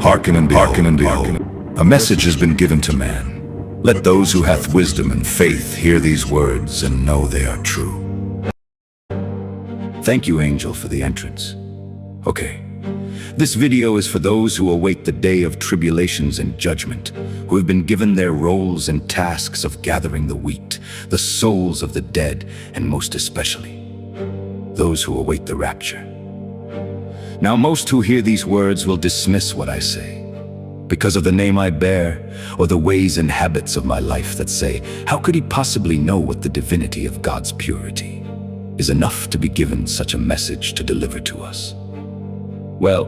Hearken and behold, a message has been given to man. Let those who hath wisdom and faith hear these words and know they are true. Thank you, Angel, for the entrance. Okay, this video is for those who await the day of tribulations and judgment, who have been given their roles and tasks of gathering the wheat, the souls of the dead, and most especially, those who await the rapture. Now most who hear these words will dismiss what I say, because of the name I bear, or the ways and habits of my life that say, how could he possibly know what the divinity of God's purity is enough to be given such a message to deliver to us? Well,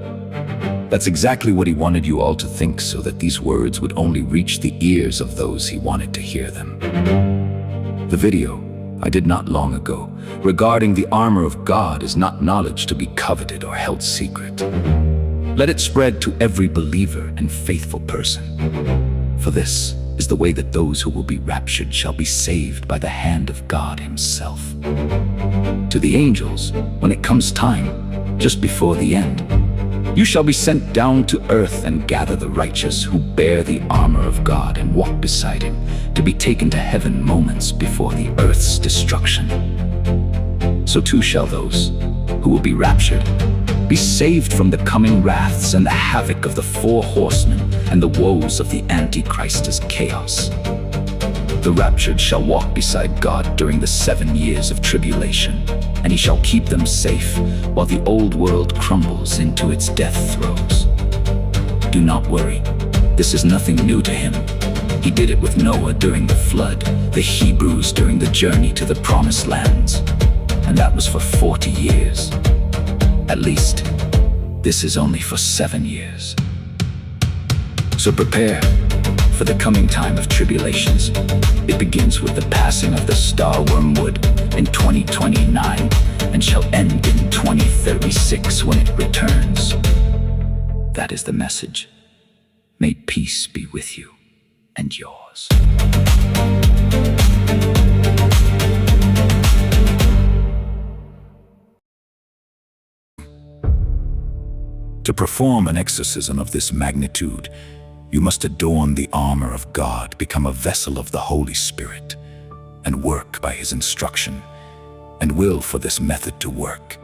that's exactly what he wanted you all to think, so that these words would only reach the ears of those he wanted to hear them. The video I did not long ago regarding the armor of God is not knowledge to be coveted or held secret. Let it spread to every believer and faithful person. For this is the way that those who will be raptured shall be saved by the hand of God himself. To the angels, when it comes time, just before the end, you shall be sent down to earth and gather the righteous who bear the armor of God and walk beside him, to be taken to heaven moments before the earth's destruction. So too shall those who will be raptured be saved from the coming wraths and the havoc of the four horsemen and the woes of the Antichrist's chaos. The raptured shall walk beside God during the 7 years of tribulation, and he shall keep them safe while the old world crumbles into its death throes. Do not worry, this is nothing new to him. He did it with Noah during the flood, the Hebrews during the journey to the promised lands, and that was for 40 years. At least, this is only for 7 years. So prepare for the coming time of tribulations. It begins with the passing of the star wormwood in 2029 and shall end in 2036 when it returns. That is the message. May peace be with you and yours. To perform an exorcism of this magnitude, you must adorn the armor of God, become a vessel of the Holy Spirit, and work by his instruction, and will for this method to work.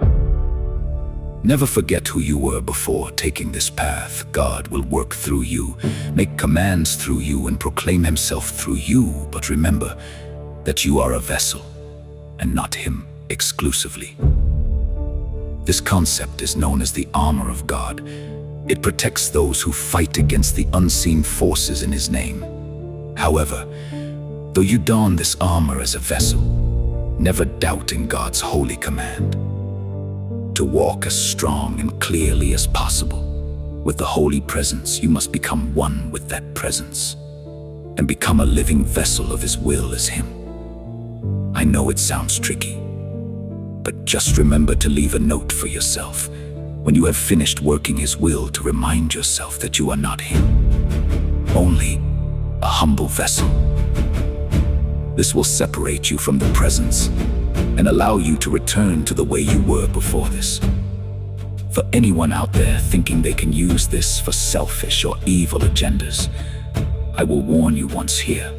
Never forget who you were before taking this path. God will work through you, make commands through you, and proclaim himself through you. But remember that you are a vessel, and not him exclusively. This concept is known as the armor of God. It protects those who fight against the unseen forces in his name. However, though you don this armor as a vessel, never doubt in God's holy command to walk as strong and clearly as possible. With the holy presence, you must become one with that presence and become a living vessel of his will as him. I know it sounds tricky, but just remember to leave a note for yourself when you have finished working his will, to remind yourself that you are not him, only a humble vessel. This will separate you from the presence and allow you to return to the way you were before this. For anyone out there thinking they can use this for selfish or evil agendas, I will warn you once here,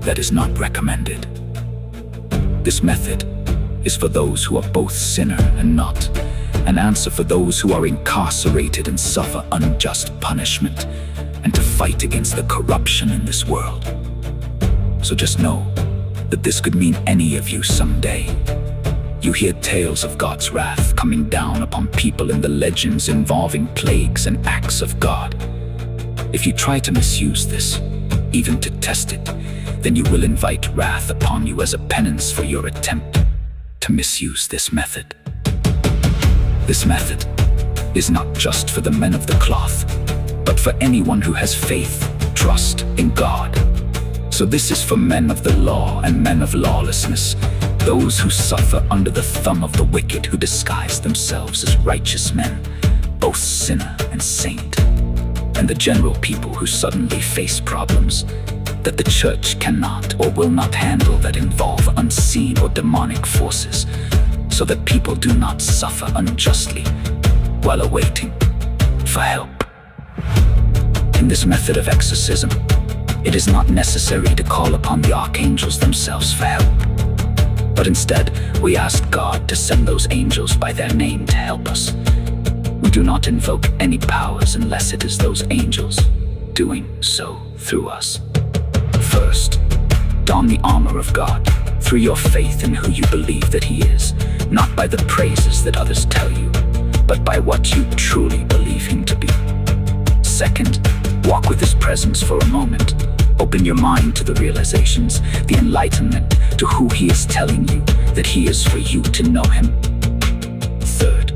that is not recommended. This method is for those who are both sinner and not, an answer for those who are incarcerated and suffer unjust punishment, and to fight against the corruption in this world. So just know that this could mean any of you someday. You hear tales of God's wrath coming down upon people in the legends involving plagues and acts of God. If you try to misuse this, even to test it, then you will invite wrath upon you as a penance for your attempt to misuse this method. This method is not just for the men of the cloth, but for anyone who has faith, trust in God. So this is for men of the law and men of lawlessness, those who suffer under the thumb of the wicked, who disguise themselves as righteous men, both sinner and saint, and the general people who suddenly face problems that the church cannot or will not handle, that involve unseen or demonic forces, so that people do not suffer unjustly while awaiting for help. In this method of exorcism, it is not necessary to call upon the archangels themselves for help, but instead we ask God to send those angels by their name to help us. We do not invoke any powers unless it is those angels doing so through us. First, don the armor of God through your faith in who you believe that He is, not by the praises that others tell you, but by what you truly believe Him to be. Second, walk with His presence for a moment. Open your mind to the realizations, the enlightenment to who He is telling you that He is for you to know Him. Third,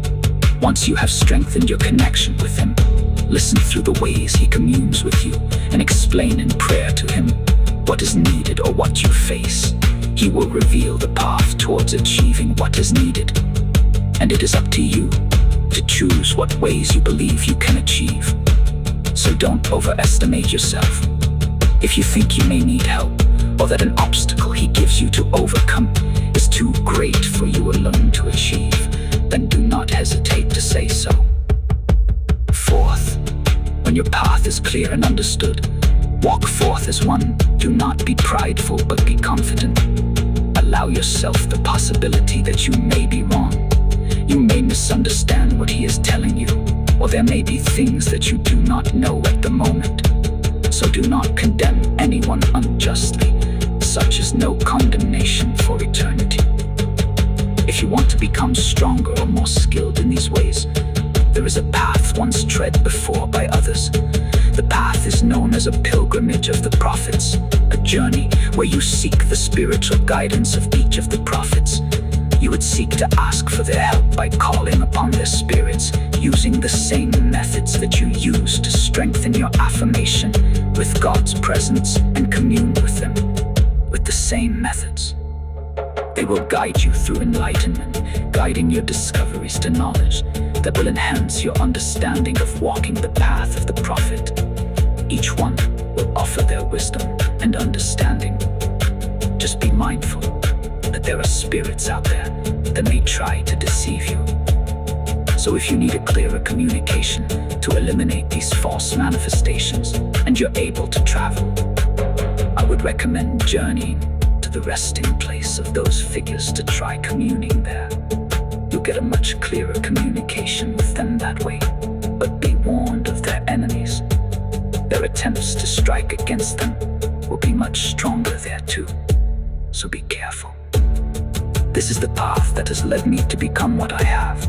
once you have strengthened your connection with Him, listen through the ways He communes with you and explain in prayer to Him what is needed or what you face. He will reveal the path towards achieving what is needed. And it is up to you to choose what ways you believe you can achieve. So don't overestimate yourself. If you think you may need help, or that an obstacle He gives you to overcome is too great for you alone to achieve, then do not hesitate to say so. Fourth, when your path is clear and understood, walk forth as one. Do not be prideful, but be confident. Allow yourself the possibility that you may be wrong. You may misunderstand what He is telling you, or there may be things that you do not know at the moment. So do not condemn anyone unjustly. Such is no condemnation for eternity. If you want to become stronger or more skilled in these ways, there is a path once tread before by others. The path is known as a pilgrimage of the prophets, a journey where you seek the spiritual guidance of each of the prophets. You would seek to ask for their help by calling upon their spirits, using the same methods that you use to strengthen your affirmation with God's presence and commune with them with the same methods. They will guide you through enlightenment, guiding your discoveries to knowledge that will enhance your understanding of walking the path of the prophet. Each one will offer their wisdom and understanding. Just be mindful that there are spirits out there that may try to deceive you. So if you need a clearer communication to eliminate these false manifestations and you're able to travel, I would recommend journeying to the resting place of those figures to try communing there. You'll get a much clearer communication with them that way, but be warned of their enemies. Their attempts to strike against them will be much stronger there too, so be careful. This is the path that has led me to become what I have,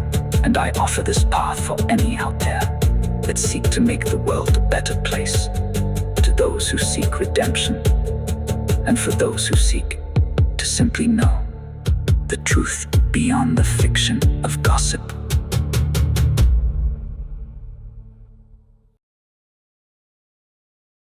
and I offer this path for any out there that seek to make the world a better place, to those who seek redemption, and for those who seek to simply know the truth beyond the fiction of gossip.